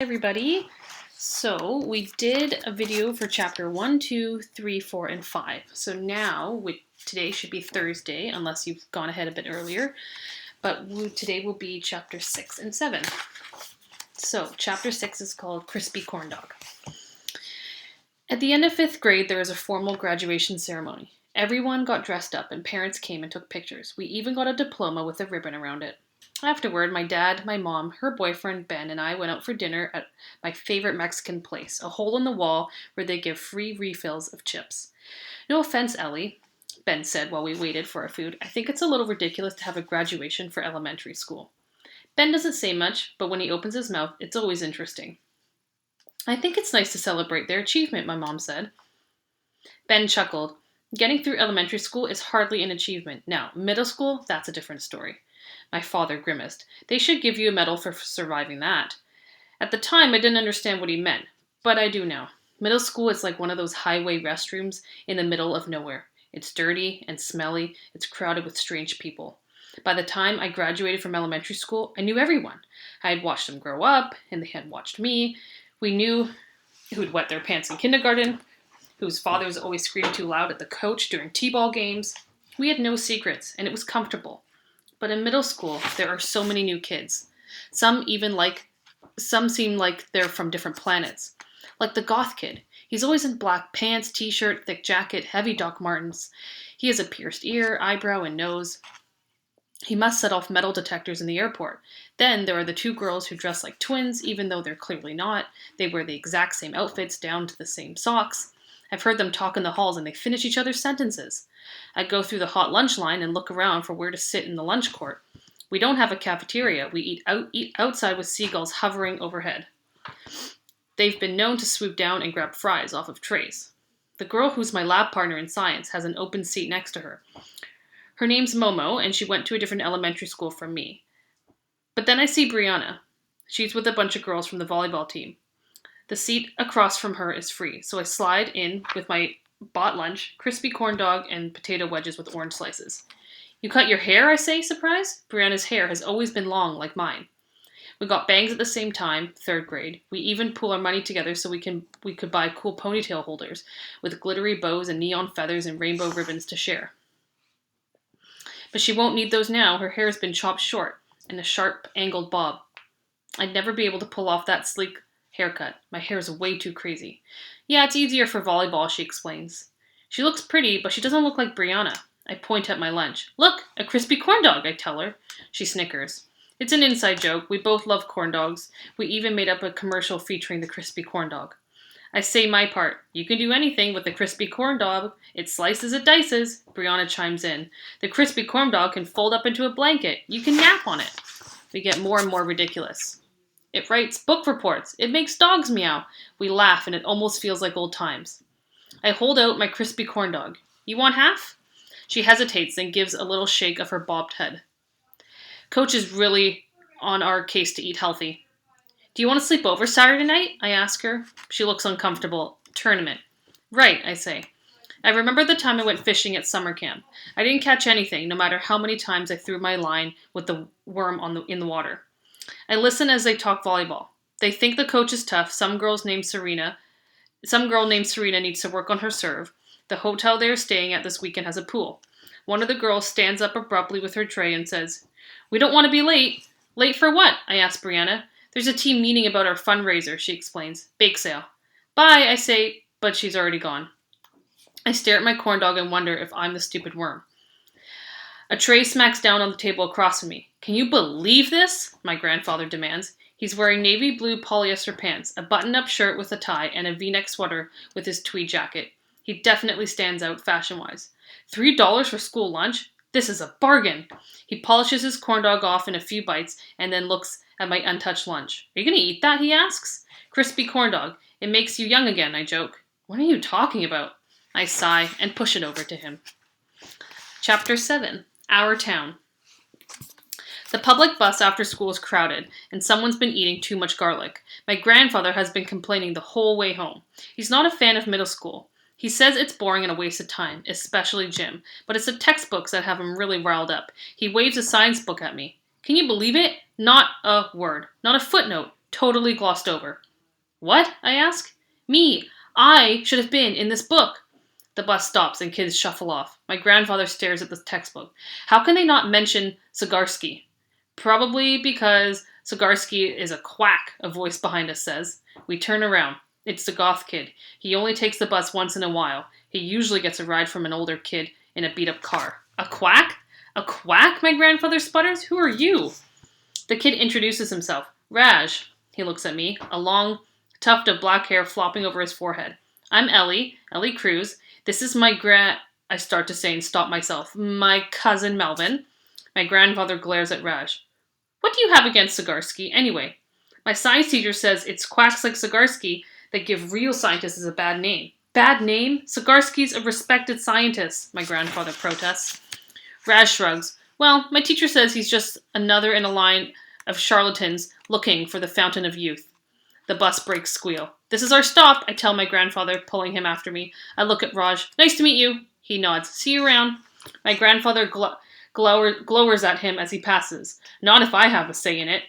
Everybody. So we did a video for chapter 1, 2, 3, 4, and 5. So now, today should be Thursday, unless you've gone ahead a bit earlier. But today will be chapter 6 and 7. So chapter 6 is called Crispy Corn Dog. At the end of 5th grade, there was a formal graduation ceremony. Everyone got dressed up and parents came and took pictures. We even got a diploma with a ribbon around it. Afterward, my dad, my mom, her boyfriend, Ben, and I went out for dinner at my favorite Mexican place, a hole in the wall where they give free refills of chips. No offense, Ellie, Ben said while we waited for our food. I think it's a little ridiculous to have a graduation for elementary school. Ben doesn't say much, but when he opens his mouth, it's always interesting. I think it's nice to celebrate their achievement, my mom said. Ben chuckled. Getting through elementary school is hardly an achievement. Now, middle school, that's a different story. My father grimaced. They should give you a medal for surviving that. At the time, I didn't understand what he meant, but I do now. Middle school is like one of those highway restrooms in the middle of nowhere. It's dirty and smelly. It's crowded with strange people. By the time I graduated from elementary school, I knew everyone. I had watched them grow up, and they had watched me. We knew who'd wet their pants in kindergarten, whose fathers always screamed too loud at the coach during t-ball games. We had no secrets, and it was comfortable. But in middle school, there are so many new kids. Some seem like they're from different planets. Like the goth kid. He's always in black pants, t-shirt, thick jacket, heavy Doc Martens. He has a pierced ear, eyebrow, and nose. He must set off metal detectors in the airport. Then there are the two girls who dress like twins, even though they're clearly not. They wear the exact same outfits, down to the same socks. I've heard them talk in the halls and they finish each other's sentences. I go through the hot lunch line and look around for where to sit in the lunch court. We don't have a cafeteria. We eat outside with seagulls hovering overhead. They've been known to swoop down and grab fries off of trays. The girl who's my lab partner in science has an open seat next to her. Her name's Momo, and she went to a different elementary school from me. But then I see Brianna. She's with a bunch of girls from the volleyball team. The seat across from her is free, so I slide in with my bought lunch, crispy corn dog, and potato wedges with orange slices. You cut your hair, I say, surprised? Brianna's hair has always been long, like mine. We got bangs at the same time, 3rd grade. We even pool our money together so we could buy cool ponytail holders with glittery bows and neon feathers and rainbow ribbons to share. But she won't need those now. Her hair's been chopped short in a sharp, angled bob. I'd never be able to pull off that sleek haircut. My hair's way too crazy. Yeah, it's easier for volleyball, she explains. She looks pretty, but she doesn't look like Brianna. I point at my lunch. Look, a crispy corn dog, I tell her. She snickers. It's an inside joke. We both love corn dogs. We even made up a commercial featuring the crispy corn dog. I say my part. You can do anything with the crispy corn dog. It slices, it dices. Brianna chimes in. The crispy corn dog can fold up into a blanket. You can nap on it. We get more and more ridiculous. It writes book reports. It makes dogs meow. We laugh and it almost feels like old times. I hold out my crispy corn dog. You want half? She hesitates and gives a little shake of her bobbed head. Coach is really on our case to eat healthy. Do you want to sleep over Saturday night? I ask her. She looks uncomfortable. Tournament. Right, I say. I remember the time I went fishing at summer camp. I didn't catch anything, no matter how many times I threw my line with the worm in the water. I listen as they talk volleyball. They think the coach is tough. Some girl named Serena needs to work on her serve. The hotel they are staying at this weekend has a pool. One of the girls stands up abruptly with her tray and says, "We don't want to be late." Late for what? I ask Brianna. There's a team meeting about our fundraiser, she explains. Bake sale. Bye, I say, but she's already gone. I stare at my corn dog and wonder if I'm the stupid worm. A tray smacks down on the table across from me. Can you believe this? My grandfather demands. He's wearing navy blue polyester pants, a button-up shirt with a tie, and a V-neck sweater with his tweed jacket. He definitely stands out fashion-wise. $3 for school lunch? This is a bargain. He polishes his corn dog off in a few bites and then looks at my untouched lunch. Are you going to eat that? He asks. Crispy corn dog. It makes you young again, I joke. What are you talking about? I sigh and push it over to him. Chapter 7. Our Town. The public bus after school is crowded, and someone's been eating too much garlic. My grandfather has been complaining the whole way home. He's not a fan of middle school. He says it's boring and a waste of time, especially gym, but it's the textbooks that have him really riled up. He waves a science book at me. Can you believe it? Not a word. Not a footnote. totally glossed over. What? I ask. Me. I should have been in this book. The bus stops and kids shuffle off. My grandfather stares at the textbook. How can they not mention Sigarsky? Probably because Sigarsky is a quack, a voice behind us says. We turn around. It's the goth kid. He only takes the bus once in a while. He usually gets a ride from an older kid in a beat-up car. A quack? A quack? My grandfather sputters. Who are you? The kid introduces himself. Raj. He looks at me, a long tuft of black hair flopping over his forehead. I'm Ellie Cruz. This is my I start to say and stop myself. My cousin Melvin. My grandfather glares at Raj. What do you have against Sigarsky, anyway? My science teacher says it's quacks like Sigarsky that give real scientists a bad name. Bad name? Sigarsky's a respected scientist, my grandfather protests. Raj shrugs. Well, my teacher says he's just another in a line of charlatans looking for the fountain of youth. The bus brakes squeal. This is our stop, I tell my grandfather, pulling him after me. I look at Raj. Nice to meet you. He nods. See you around. My grandfather glowers at him as he passes. Not if I have a say in it.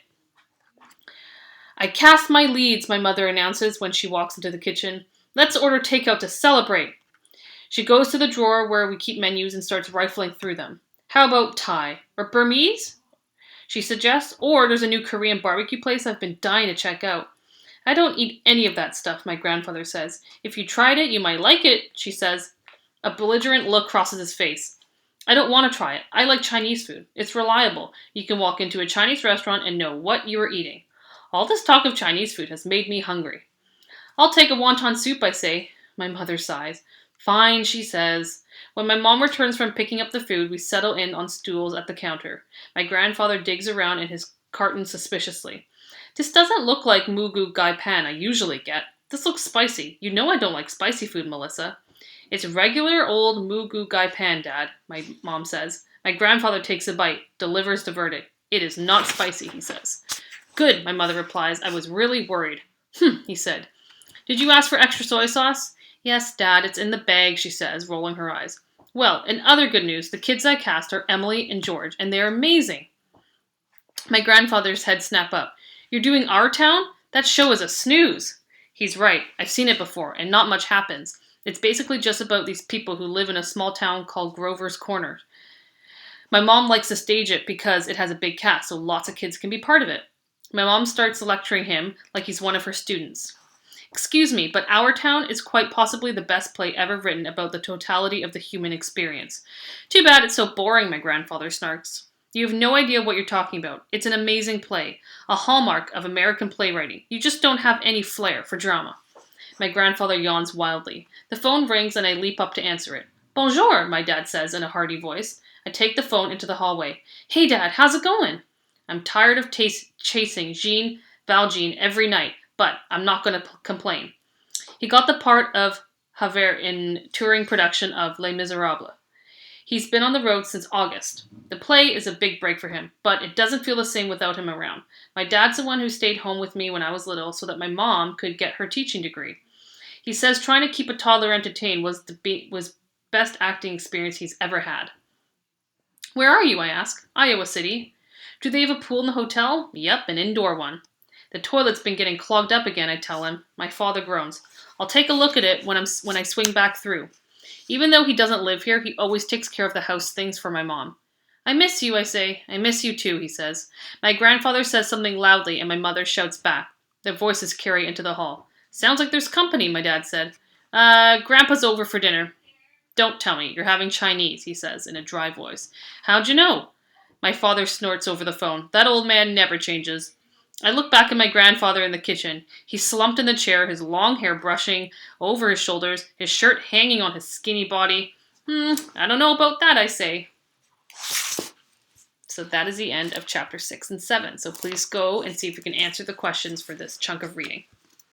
I cast my leads, my mother announces when she walks into the kitchen. Let's order takeout to celebrate. She goes to the drawer where we keep menus and starts rifling through them. How about Thai? Or Burmese? She suggests, or there's a new Korean barbecue place I've been dying to check out. I don't eat any of that stuff, my grandfather says. If you tried it, you might like it, she says. A belligerent look crosses his face. I don't want to try it. I like Chinese food. It's reliable. You can walk into a Chinese restaurant and know what you are eating. All this talk of Chinese food has made me hungry. I'll take a wonton soup, I say. My mother sighs. Fine, she says. When my mom returns from picking up the food, we settle in on stools at the counter. My grandfather digs around in his carton suspiciously. This doesn't look like mugu gai pan I usually get. This looks spicy. You know I don't like spicy food, Melissa. It's regular old mugu gai pan, Dad, my mom says. My grandfather takes a bite, delivers the verdict. It is not spicy, he says. Good, my mother replies. I was really worried. He said. Did you ask for extra soy sauce? Yes, Dad, it's in the bag, she says, rolling her eyes. Well, in other good news, the kids I cast are Emily and George, and they're amazing. My grandfather's head snapped up. You're doing Our Town? That show is a snooze. He's right. I've seen it before, and not much happens. It's basically just about these people who live in a small town called Grover's Corner. My mom likes to stage it because it has a big cast, so lots of kids can be part of it. My mom starts lecturing him like he's one of her students. Excuse me, but Our Town is quite possibly the best play ever written about the totality of the human experience. Too bad it's so boring, my grandfather snarks. You have no idea what you're talking about. It's an amazing play, a hallmark of American playwriting. You just don't have any flair for drama. My grandfather yawns wildly. The phone rings and I leap up to answer it. Bonjour, my dad says in a hearty voice. I take the phone into the hallway. Hey, Dad, how's it going? I'm tired of chasing Jean Valjean every night, but I'm not going to complain. He got the part of Javert in touring production of Les Miserables. He's been on the road since August. The play is a big break for him, but it doesn't feel the same without him around. My dad's the one who stayed home with me when I was little so that my mom could get her teaching degree. He says trying to keep a toddler entertained was best acting experience he's ever had. Where are you, I ask. Iowa City. Do they have a pool in the hotel? Yep, an indoor one. The toilet's been getting clogged up again, I tell him. My father groans. I'll take a look at it when I swing back through. Even though he doesn't live here, he always takes care of the house things for my mom. I miss you, I say. I miss you too, he says. My grandfather says something loudly and my mother shouts back. Their voices carry into the hall. Sounds like there's company, my dad said. Grandpa's over for dinner. Don't tell me. You're having Chinese, he says in a dry voice. How'd you know? My father snorts over the phone. That old man never changes. I look back at my grandfather in the kitchen. He's slumped in the chair, his long hair brushing over his shoulders, his shirt hanging on his skinny body. I don't know about that, I say. So that is the end of chapter 6 and 7. So please go and see if you can answer the questions for this chunk of reading.